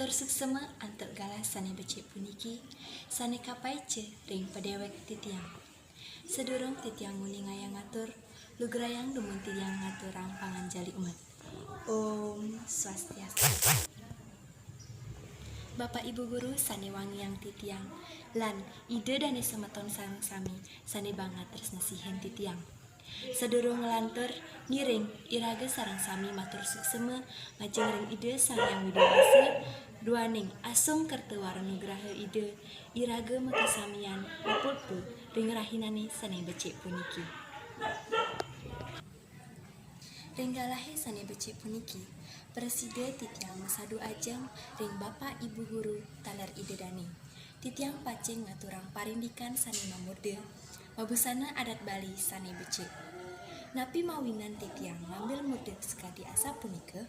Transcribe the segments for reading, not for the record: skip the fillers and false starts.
Matur suksema antuk galas sane becik puniki, sane kapaice ring padewek titiang. Sedurung titiang muni ngayang ngatur, lugrayang dumun titiang ngatur rampangan jali umat. Om Swastiastu. Bapak Ibu Guru sane wangiang titiang, lan ide dane semeton sareng sami, sane banget tresna sihen titiang. Sedurung ngelantur, ngiring iraga sareng sami matur suksema ngajeng ring ide sang yang widowasa, duaning asung kertewar nugraha ide, iraga makasamian upulpul ring rahinane sane becik puniki. Ringgalahe sane becik puniki, preside titiang masadu ajeng ring Bapak Ibu Guru taler ide dani. Titiang pacing ngaturang parindikan sane mamurde, mabusana adat Bali sane becik. Napi mawinan titiang ngambil murde sekadi asa punika,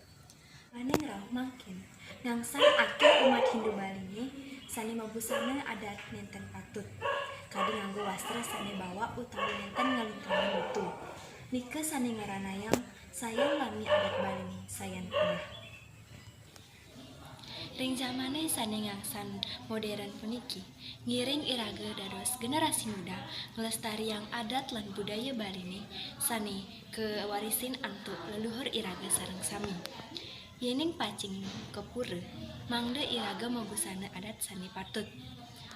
aneng rauh mangkin ngangsang akeh umat Hindu Bali ni sane mabusana adat nenten patut. Kadi nganggo wastra sane bawa utawi nenten ngalintangan butu. Nika sane ngaranayang sayang lami adat Bali ni sayan punah. Ring zamane sane ngangsan modern puniki, ngiring iraga dados generasi muda ngelestariang adat lan budaya Bali ni sane kewarisin antuk leluhur iraga sareng sami. Yening pacing kepura, mangde iraga mabusana adat sane patut.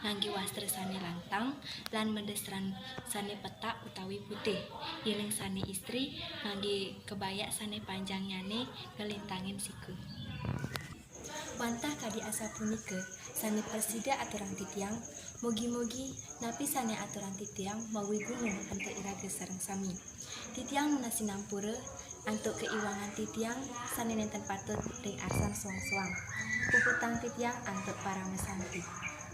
Ngangge wastra sane lantang lan mendesran sane petak utawi putih. Yening sane istri ngangge kebaya sane panjang nyane ngelintangin siku. Wantah kadi asa punika sane presida aturan titiang, mugi-mugi napi sane aturan titiang mawi gunung antuk iraga sareng sami. Titiang menasinampura antuk keiwangan titiang sane nenten patut ring arsan suang-suang. Puputang titiang antuk para mesanti.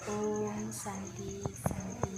Om Santi Santi.